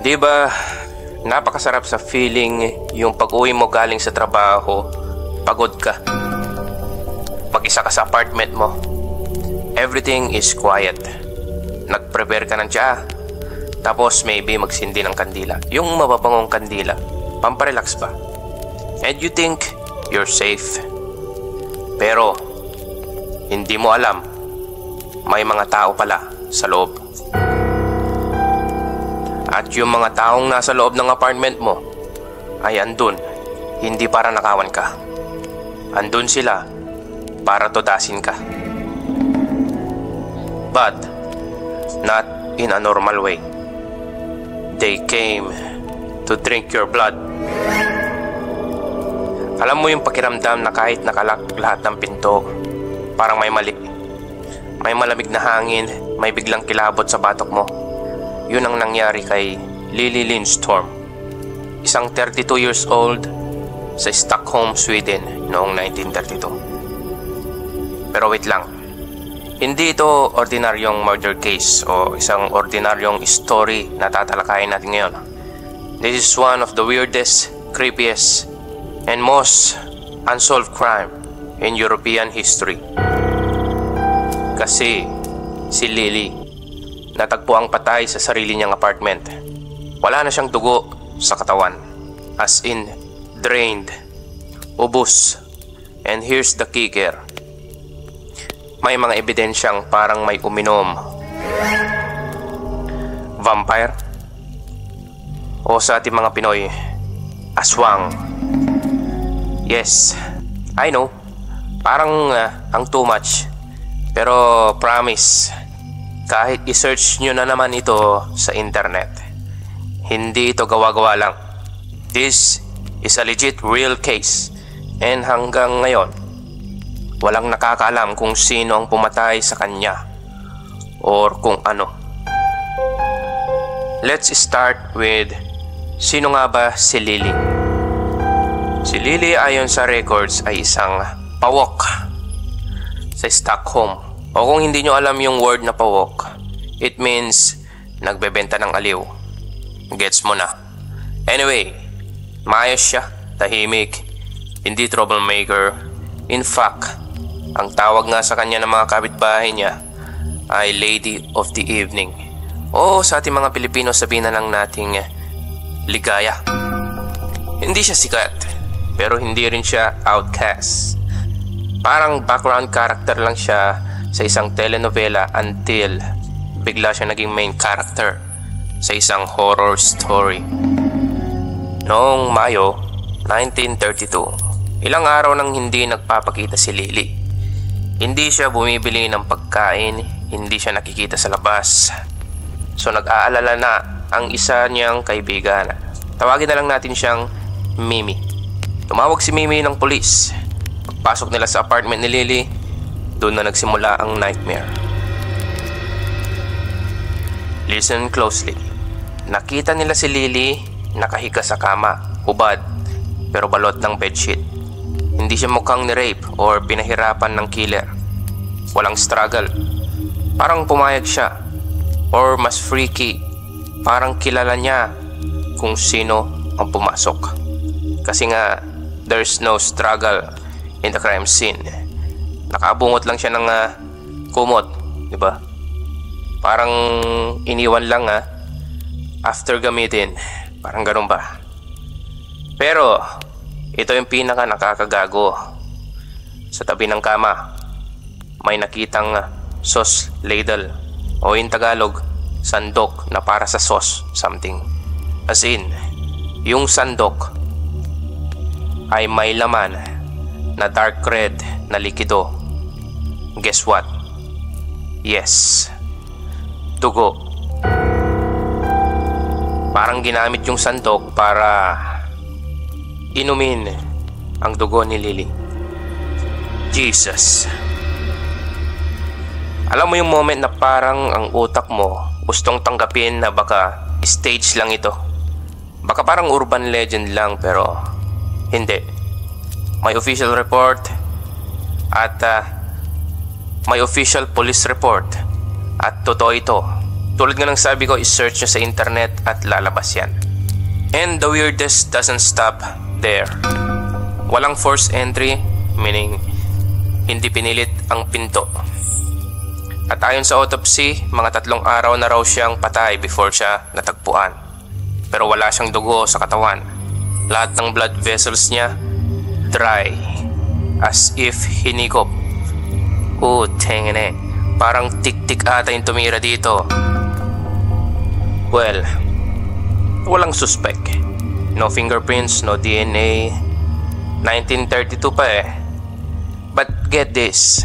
Di ba, napakasarap sa feeling yung pag-uwi mo galing sa trabaho, pagod ka. Mag-isa ka sa apartment mo. Everything is quiet. Nag-prepare ka ng tsaa. Tapos maybe magsindi ng kandila. Yung mababangong kandila, pamparelax ba? And you think you're safe. Pero, hindi mo alam, may mga tao pala sa loob. At yung mga taong nasa loob ng apartment mo ay andun, hindi para nakawan ka. Andun sila para tudasin ka. But, not in a normal way. They came to drink your blood. Alam mo yung pakiramdam na kahit nakalak lahat ng pinto, parang may mali. May malamig na hangin, may biglang kilabot sa batok mo. Yun ang nangyari kay Lily Lindstrom, isang 32 years old sa Stockholm, Sweden noong 1932. Pero wait lang, hindi ito ordinaryong murder case o isang ordinaryong story na tatalakayin natin ngayon. This is one of the weirdest, creepiest, and most unsolved crime in European history. Kasi si Lily natagpo ang patay sa sarili niyang apartment. Wala na siyang dugo sa katawan. As in, drained, ubos. And here's the kicker. May mga ebidensyang parang may uminom. Vampire? O sa ating mga Pinoy, aswang. Yes, I know. Parang ang too much. Pero promise, kahit i-search nyo na naman ito sa internet, hindi ito gawa-gawa lang. This is a legit real case. And hanggang ngayon, walang nakakaalam kung sino ang pumatay sa kanya or kung ano. Let's start with, sino nga ba si Lily? Si Lily ayon sa records ay isang pawok sa Stockholm. O kung hindi nyo alam yung word na pawok, it means nagbebenta ng aliw. Gets mo na. Anyway, maayos siya, tahimik, hindi troublemaker. In fact, ang tawag nga sa kanya ng mga kapitbahay niya ay Lady of the Evening. O sa ating mga Pilipino sabihin na lang nating ligaya. Hindi siya sikat, pero hindi rin siya outcast. Parang background character lang siya sa isang telenovela until bigla siya naging main character sa isang horror story. Noong Mayo 1932, ilang araw nang hindi nagpapakita si Lily. Hindi siya bumibili ng pagkain, hindi siya nakikita sa labas. So nag-aalala na ang isa niyang kaibigan. Tawagin na lang natin siyang Mimi. Tumawag si Mimi ng pulis. Pagpasok nila sa apartment ni Lily, doon na nagsimula ang nightmare. Listen closely. Nakita nila si Lily nakahiga sa kama, hubad, pero balot ng bedsheet. Hindi siya mukhang ni-rape or pinahirapan ng killer. Walang struggle. Parang pumayag siya. Or mas freaky, parang kilala niya kung sino ang pumasok. Kasi nga, there's no struggle in the crime scene. Nakabungot lang siya ng kumot, di ba? Parang iniwan lang after gamitin. Parang ganun ba? Pero ito yung pinaka nakakagago. Sa tabi ng kama, may nakitang sauce ladle o in Tagalog, sandok na para sa sauce something. As in, yung sandok ay may laman na dark red na likido. Guess what? Yes, dugo. Parang ginamit yung sandok para inumin ang dugo ni Lily. Jesus. Alam mo yung moment na parang ang utak mo gustong tanggapin na baka stage lang ito. Baka parang urban legend lang, pero hindi. May official report at may official police report at totoo ito. Tulad nga ng sabi ko, i-search nyo sa internet at lalabas yan. And the weirdest doesn't stop there. Walang forced entry, meaning hindi pinilit ang pinto. At ayon sa autopsy, mga 3 araw na raw siyang patay before siya natagpuan. Pero wala siyang dugo sa katawan. Lahat ng blood vessels niya dry, as if hinigop. Tingin eh, parang tik-tik ata yung tumira dito. Well, walang suspect. No fingerprints, no DNA. 1932 pa eh. But get this,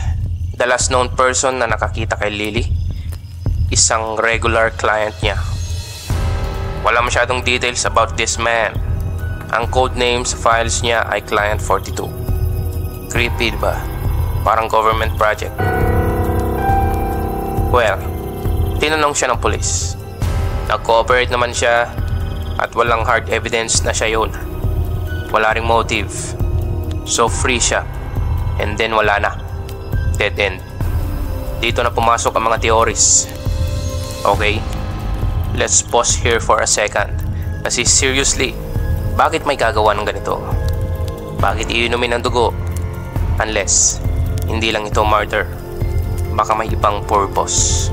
the last known person na nakakita kay Lily, isang regular client niya. Wala masyadong details about this man. Ang codename sa files niya ay Client 42. Creepy ba? Parang government project. Well, tinanong siya ng pulis. Nag-cooperate naman siya at walang hard evidence na siya yun. Wala ring motive. So free siya. And then wala na. Dead end. Dito na pumasok ang mga theories. Okay? Let's pause here for a second. Kasi seriously, bakit may gagawa ng ganito? Bakit iinumin ng dugo? Unless, hindi lang ito murder. Baka may ibang purpose.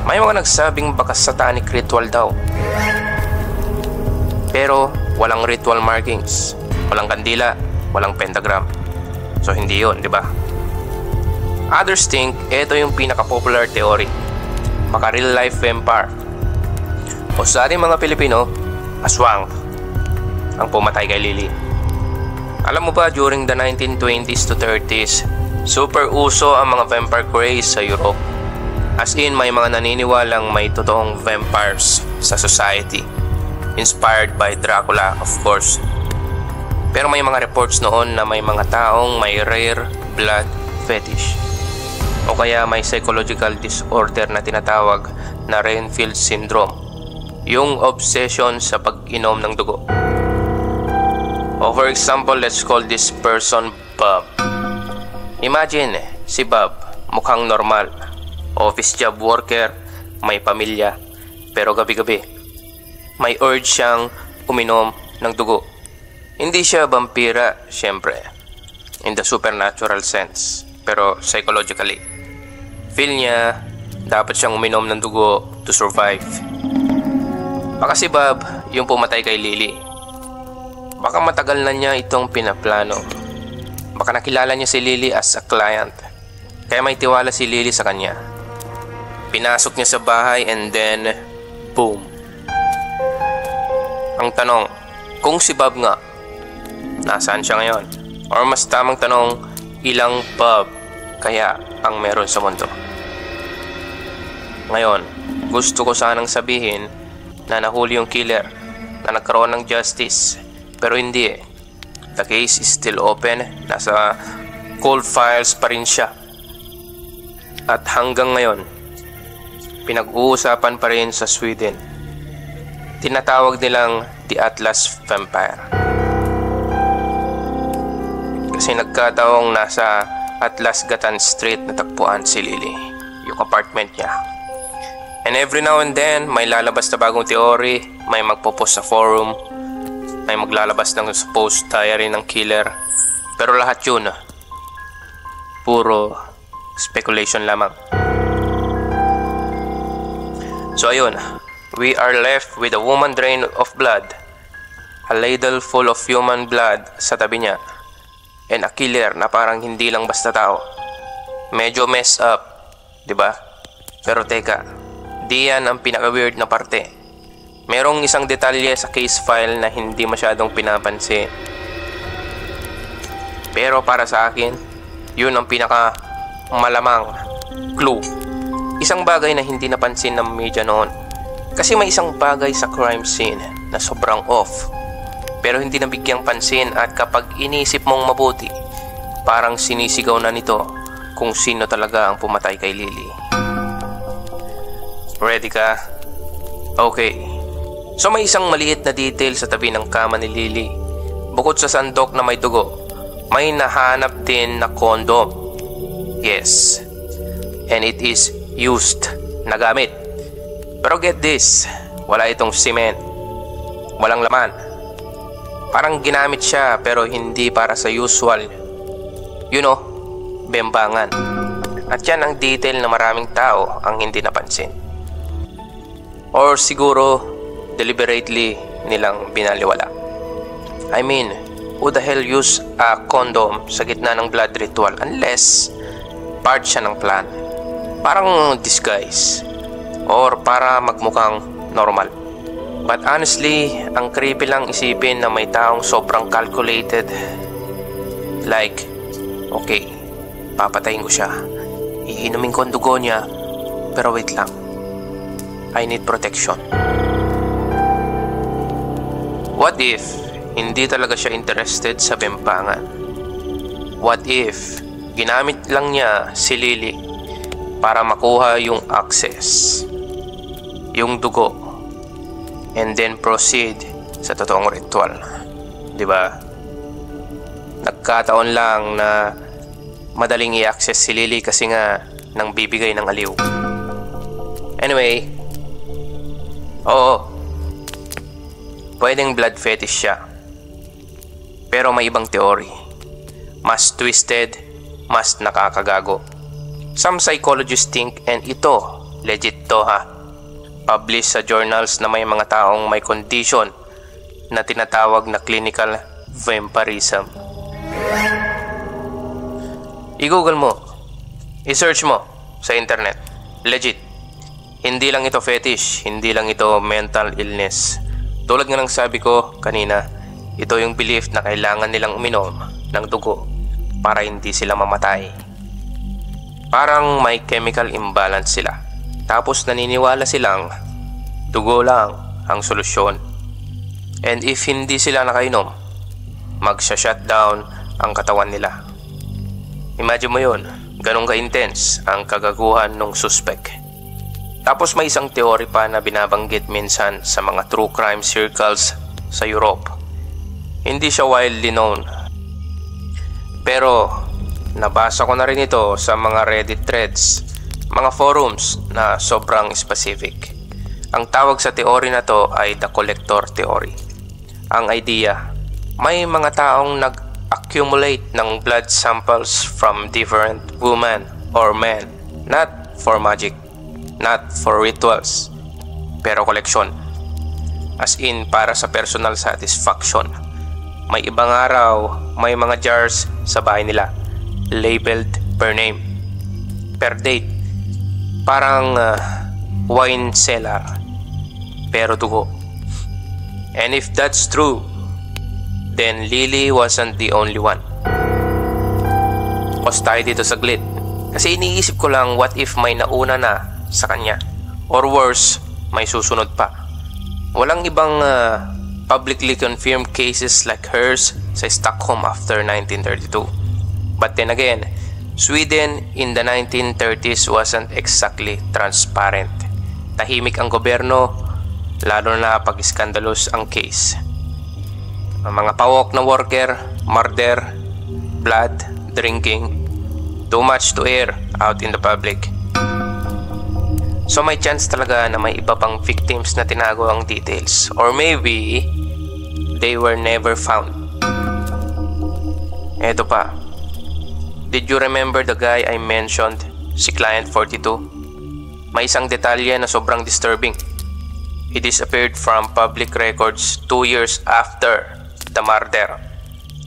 May mga nagsabing baka satanic ritual daw. Pero walang ritual markings. Walang kandila, walang pentagram. So hindi yun, di ba? Others think ito yung pinaka-popular theory. Baka real life vampire. O sa ating mga Pilipino, aswang ang pumatay kay Lily. Alam mo ba, during the 1920s to 30s, super uso ang mga vampire craze sa Europe. As in, may mga naniniwalang may totoong vampires sa society. Inspired by Dracula, of course. Pero may mga reports noon na may mga taong may rare blood fetish. O kaya may psychological disorder na tinatawag na Renfield Syndrome. Yung obsession sa pag-inom ng dugo. O for example, let's call this person Bob. Imagine, si Bob, mukhang normal. Office job worker, may pamilya. Pero gabi-gabi, may urge siyang uminom ng dugo. Hindi siya vampira, syempre. In the supernatural sense. Pero psychologically. Feel niya, dapat siyang uminom ng dugo to survive. Baka si Bob, yung pumatay kay Lily. Baka matagal na niya itong pinaplano. Baka nakilala niya si Lily as a client. Kaya may tiwala si Lily sa kanya. Pinasok niya sa bahay and then, boom. Ang tanong, kung si Bob nga, nasaan siya ngayon? Or mas tamang tanong, ilang Bob kaya ang meron sa mundo? Ngayon, gusto ko sanang sabihin na nahuli yung killer, na nagkaroon ng justice. Pero hindi eh. The case is still open. Nasa cold files pa rin siya. At hanggang ngayon, pinag-uusapan pa rin sa Sweden. Tinatawag nilang The Atlas Vampire. Kasi nagkataong nasa Atlasgatan Street natagpuan si Lily, yung apartment niya. And every now and then, may lalabas na bagong theory, may magpo-post sa forum, may maglalabas ng supposed diary ng killer. Pero lahat yun, puro speculation lamang. So ayun, we are left with a woman drained of blood, a ladle full of human blood sa tabi niya, and a killer na parang hindi lang basta tao. Medyo mess up, diba? Pero teka, di yan ang pinaka-weird na parte. Merong isang detalye sa case file na hindi masyadong pinapansin. Pero para sa akin, yun ang pinaka-malamang clue. Isang bagay na hindi napansin ng media noon. Kasi may isang bagay sa crime scene na sobrang off. Pero hindi nabigyang pansin at kapag inisip mong mabuti, parang sinisigaw na nito kung sino talaga ang pumatay kay Lily. Ready ka? Okay. So may isang maliit na detail sa tabi ng kama ni Lily. Bukod sa sandok na may dugo, may nahanap din na condom. Yes. And it is used na gamit. Pero get this, wala itong cement. Walang laman. Parang ginamit siya pero hindi para sa usual, bembangan. At yan ang detail na maraming tao ang hindi napansin. Or siguro, deliberately nilang binaliwala. I mean, who the hell use a condom sa gitna ng blood ritual unless part siya ng plan? Parang disguise. Or para magmukhang normal. But honestly, ang creepy lang isipin na may taong sobrang calculated. Like, okay, papatayin ko siya. Iinumin ko ang dugo niya. Pero wait lang. I need protection. What if hindi talaga siya interested sa bembangan? What if ginamit lang niya si Lily para makuha yung access, yung dugo, and then proceed sa totoong ritual? Diba? Nagkataon lang na madaling i-access si Lily kasi nga nang bibigay ng aliw. Anyway, oo, pwedeng blood fetish siya. Pero may ibang teori. Mas twisted, mas nakakagago. Some psychologists think, and ito, legit to ha, published sa journals na may mga taong may condition na tinatawag na clinical vampirism. I-google mo, i-search mo sa internet. Legit. Hindi lang ito fetish, hindi lang ito mental illness. Tulad nga ng sabi ko kanina, ito yung belief na kailangan nilang uminom ng dugo para hindi sila mamatay. Parang may chemical imbalance sila. Tapos naniniwala silang dugo lang ang solusyon. And if hindi sila nakainom, magsha-shutdown ang katawan nila. Imagine mo yun, ganun ka-intense ang kagaguhan ng suspect. Tapos may isang teori pa na binabanggit minsan sa mga true crime circles sa Europe. Hindi siya widely known. Pero nabasa ko na rin ito sa mga Reddit threads, mga forums na sobrang specific. Ang tawag sa teori na to ay the collector theory. Ang idea, may mga taong nag-accumulate ng blood samples from different women or men, not for magic, not for rituals, pero koleksyon. As in para sa personal satisfaction. May ibang araw, may mga jars sa bahay nila, labeled per name, per date. Parang wine cellar, pero dugo. And if that's true, then Lily wasn't the only one. Pause tayo dito saglit. Kasi iniisip ko lang, what if may nauna na sa kanya? Or worse, may susunod pa. Walang ibang publicly confirmed cases like hers sa Stockholm after 1932. But then again, Sweden in the 1930s wasn't exactly transparent. Tahimik ang gobyerno, lalo na pag skandalous ang case. Ang mga pawok na worker, murder, blood, drinking, too much to air out in the public. So may chance talaga na may iba pang victims na tinago ang details. Or maybe, they were never found. Eto pa. Did you remember the guy I mentioned, si Client 42? May isang detalye na sobrang disturbing. He disappeared from public records 2 years after the murder.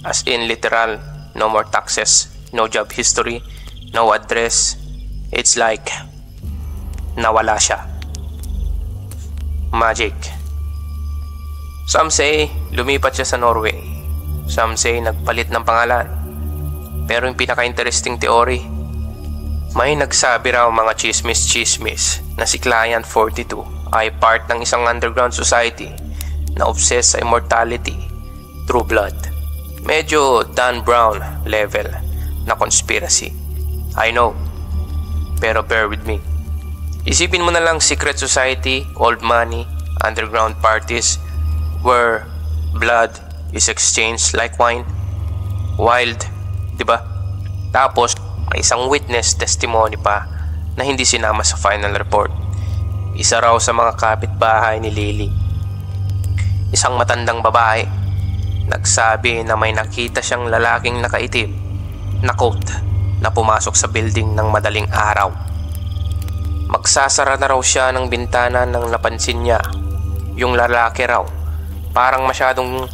As in literal, no more taxes, no job history, no address. It's like nawala siya. Magic. Some say lumipat siya sa Norway. Some say nagpalit ng pangalan. Pero yung pinaka-interesting theory, may nagsabi raw mga chismis na si Client 42 ay part ng isang underground society na obsessed sa immortality through blood. Medyo Dan Brown level na conspiracy. I know, pero bear with me. Isipin mo na lang secret society, old money, underground parties where blood is exchanged like wine. Wild, diba? Tapos may isang witness testimony pa na hindi sinama sa final report. isa raw sa mga kapitbahay ni Lily. Isang matandang babae. Nagsabi na may nakita siyang lalaking nakaitim na coat na pumasok sa building ng madaling araw. Magsasara na raw siya ng bintana nang napansin niya yung lalaki raw. Parang masyadong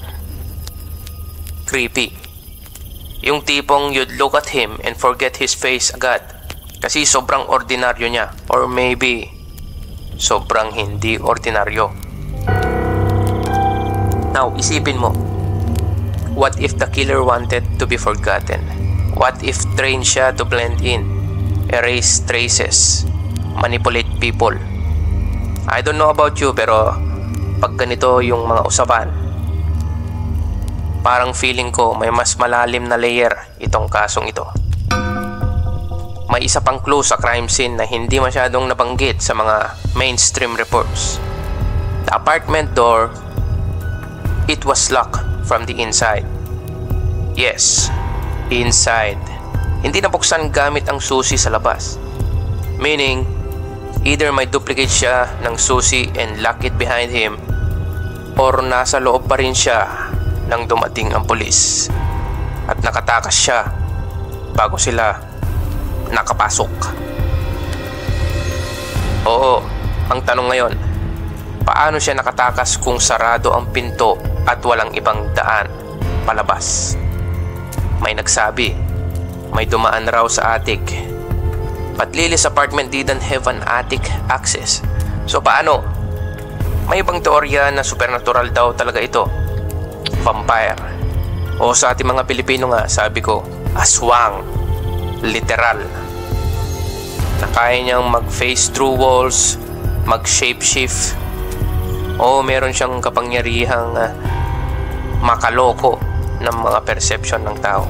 creepy. Yung tipong you'd look at him and forget his face agad kasi sobrang ordinaryo niya, or maybe sobrang hindi ordinaryo. Now, isipin mo, what if the killer wanted to be forgotten? What if trained siya to blend in, erase traces, manipulate people? I don't know about you, pero pag ganito yung mga usapan, parang feeling ko may mas malalim na layer itong kasong ito. May isa pang clue sa crime scene na hindi masyadong nabanggit sa mga mainstream reports. The apartment door, it was locked from the inside. Yes, inside. Hindi nabuksan gamit ang susi sa labas. Meaning, either may duplicate siya ng susi and lock it behind him, or nasa loob pa rin siya nang dumating ang pulis at nakatakas siya bago sila nakapasok. Oo, ang tanong ngayon, paano siya nakatakas kung sarado ang pinto at walang ibang daan palabas? May nagsabi, may dumaan raw sa attic. But Lily's apartment didn't have an attic access. So paano? May ibang teorya na supernatural daw talaga ito. Vampire. O sa ating mga Pilipino nga, sabi ko, aswang. Literal. Na kaya niyang mag-face through walls, mag-shapeshift, o meron siyang kapangyarihang makaloko ng mga perception ng tao.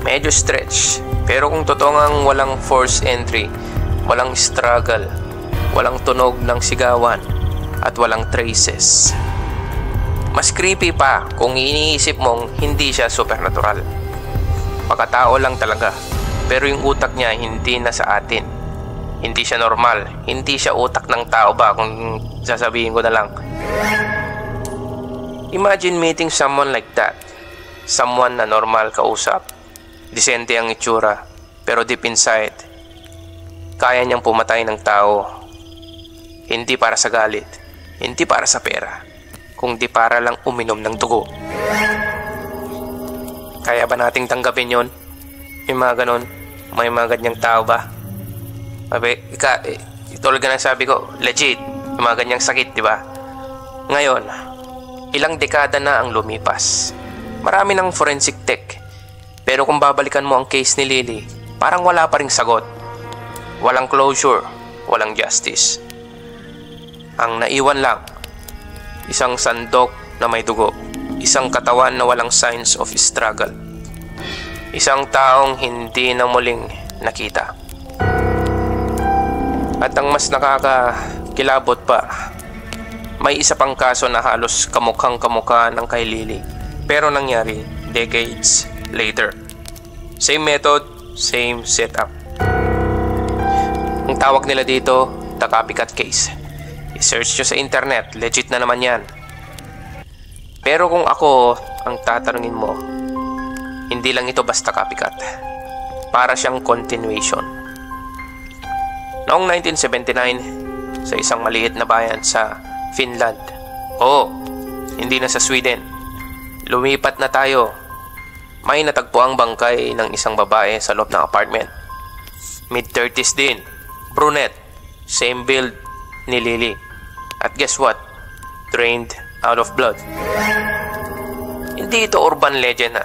Medyo stretch, pero kung totoo ngang walang forced entry, walang struggle, walang tunog ng sigawan, at walang traces, mas creepy pa kung iniisip mong hindi siya supernatural. Pagkatao lang talaga, pero yung utak niya hindi na sa atin. Hindi siya normal, hindi siya utak ng tao ba kung sasabihin ko na lang. Imagine meeting someone like that. Someone na normal kausap, disente ang itsura, pero deep inside, kaya niyang pumatay ng tao. Hindi para sa galit, hindi para sa pera, kundi para lang uminom ng dugo. Kaya ba nating tanggapin yon? Yung mga ganon, may mga ganyang tao ba? Tulad ka na sabi ko, legit, yung mga ganyang sakit, di ba? Ngayon, ilang dekada na ang lumipas. Marami ng forensic tech. Pero kung babalikan mo ang case ni Lily, parang wala pa ring sagot. Walang closure, walang justice. Ang naiwan lang, isang sandok na may dugo, isang katawan na walang signs of struggle, isang taong hindi na muling nakita. At ang mas nakakakilabot pa, may isa pang kaso na halos kamukhang-kamukha ng kay Lily, pero nangyari decades later. Same method, same setup. Ang tawag nila dito, the copycat case. I-search nyo sa internet, legit na naman yan. Pero kung ako ang tatanungin mo, hindi lang ito basta copycat. Para siyang continuation. Noong 1979, sa isang maliit na bayan sa Finland. Oo, hindi na sa Sweden. Lumipat na tayo. May natagpo ang bangkay ng isang babae sa loob ng apartment. Mid-30s din. Brunette. Same build ni Lily. At guess what? Drained out of blood. Hindi ito urban legend na.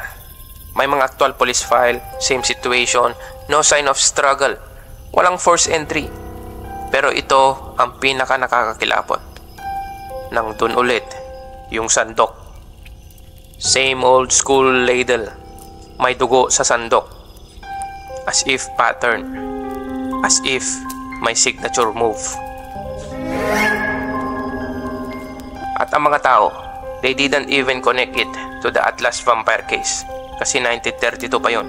May mga actual police file, same situation, no sign of struggle, walang forced entry. Pero ito ang pinaka nakakakilabot. Nang dun ulit, yung sandok. Same old school ladle. May dugo sa sandok. As if pattern. As if may signature move. At ang mga tao, they didn't even connect it to the Atlas vampire case. Kasi 1932 pa yun.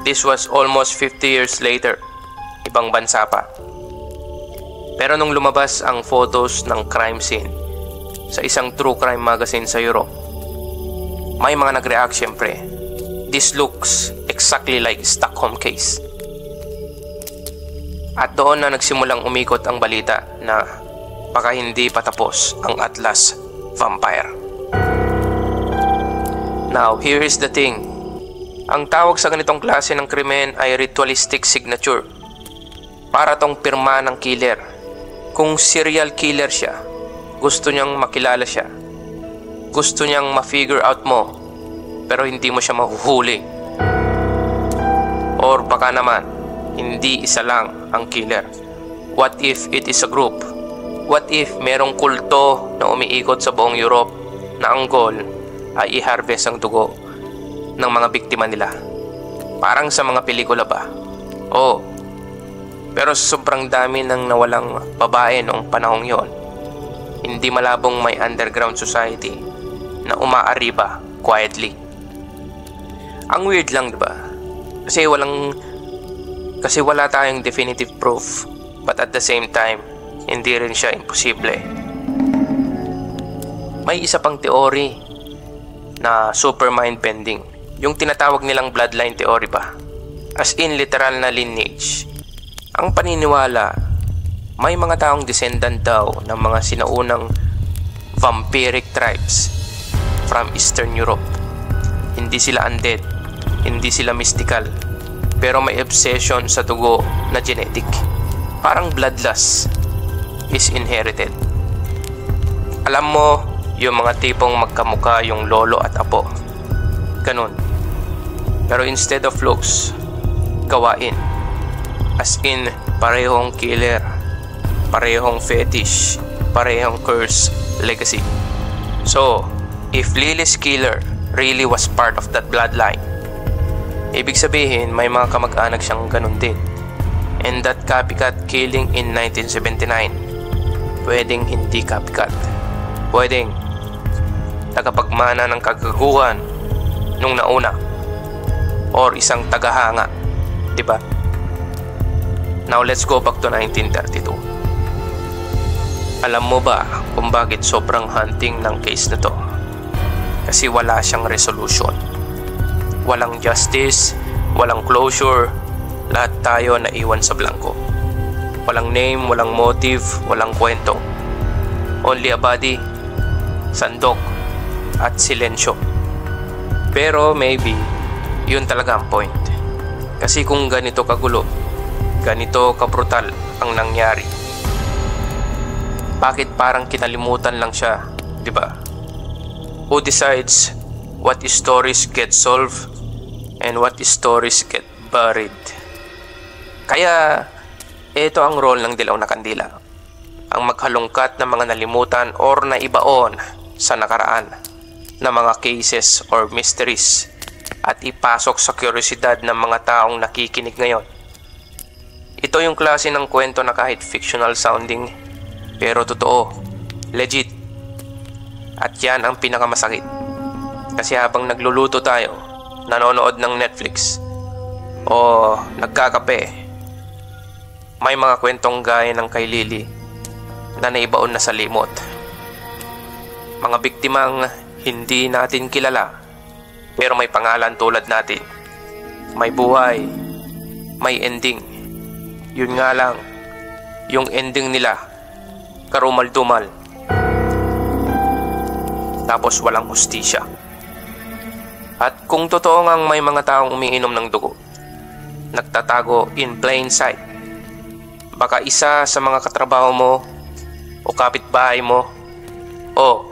This was almost 50 years later. Ibang bansa pa. Pero nung lumabas ang photos ng crime scene sa isang true crime magazine sa Europe, may mga nag-react syempre. This looks exactly like Stockholm case. At doon na nagsimulang umikot ang balita na baka hindi pa tapos ang Atlas Vampire. Now, here is the thing. Ang tawag sa ganitong klase ng krimen ay ritualistic signature. Para tong pirma ng killer. Kung serial killer siya, gusto niyang makilala siya. Gusto niyang ma-figure out mo, pero hindi mo siya mahuhuli. Or baka naman, hindi isa lang ang killer. What if it is a group? What if merong kulto na umiikot sa buong Europe na ang goal ay i-harvest ang dugo ng mga biktima nila? Parang sa mga pelikula ba? Oo. Pero sa sobrang dami ng nawalang babae noong panahong yon, hindi malabong may underground society na umaariba quietly. Ang weird lang, diba? Kasi wala tayong definitive proof, but at the same time, hindi rin siya imposible. May isa pang teori na super mind bending, yung tinatawag nilang bloodline theory ba? As in literal na lineage. Ang paniniwala, may mga taong descendant daw ng mga sinaunang vampiric tribes from Eastern Europe. Hindi sila undead, hindi sila mystical, pero may obsession sa dugo na genetic. Parang bloodlust is inherited. Alam mo, yung mga tipong magkamuka yung lolo at apo. Ganun. Pero instead of looks, gawain. As in, parehong killer, parehong fetish, parehong curse, legacy. So, if Lily's killer really was part of that bloodline, ibig sabihin may mga kamag-anak siyang ganun din. And that copycat killing in 1979, pwedeng hindi copycat. Pwedeng tagapagmana ng kagaguhan nung nauna, or isang tagahanga, diba? Now let's go back to 1932. Alam mo ba kung bakit sobrang hunting ng case na to? Kasi wala siyang resolution. Walang justice, walang closure, lahat tayo naiwan sa blanco. Walang name, walang motive, walang kwento. Only a body, sandok, at silensyo. Pero maybe, yun talaga ang point. Kasi kung ganito kagulo, ganito kabrutal ang nangyari, bakit parang kinalimutan lang siya, di ba? Who decides what stories get solved and what stories get buried? Kaya ito ang role ng Dilaw na Kandila, ang maghalungkat ng mga nalimutan or naibaon sa nakaraan na mga cases or mysteries at ipasok sa kuryosidad ng mga taong nakikinig ngayon. Ito yung klase ng kwento na kahit fictional sounding, pero totoo, legit. At yan ang pinakamasakit. Kasi habang nagluluto tayo, nanonood ng Netflix, o nagkakape, may mga kwentong gaya ng kay Lily na naibaon na sa limot. Mga biktimang hindi natin kilala, pero may pangalan tulad natin. May buhay, may ending. Yun nga lang, yung ending nila, karumal-dumal. Tapos walang hustisya. At kung totoo ngang may mga taong umiinom ng dugo, nagtatago in plain sight, baka isa sa mga katrabaho mo o kapitbahay mo o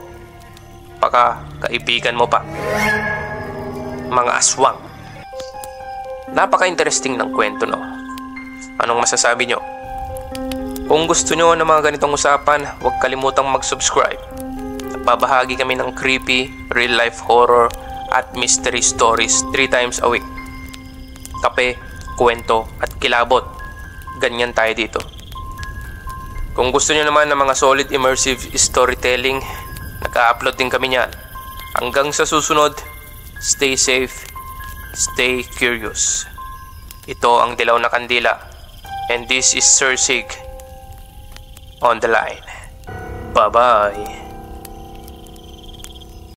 baka kaibigan mo pa. Mga aswang. Napaka-interesting ng kwento, no? Anong masasabi nyo? Kung gusto nyo ng mga ganitong usapan, huwag kalimutang mag-subscribe. Nagbabahagi kami ng creepy, real-life horror at mystery stories 3 times a week. Kape, kwento at kilabot. Ganyan tayo dito. Kung gusto nyo naman ng mga solid immersive storytelling, nag-upload din kami niyan. Hanggang sa susunod, stay safe, stay curious. Ito ang Dilaw na Kandila. And this is Sir Sig. on the line. Bye-bye.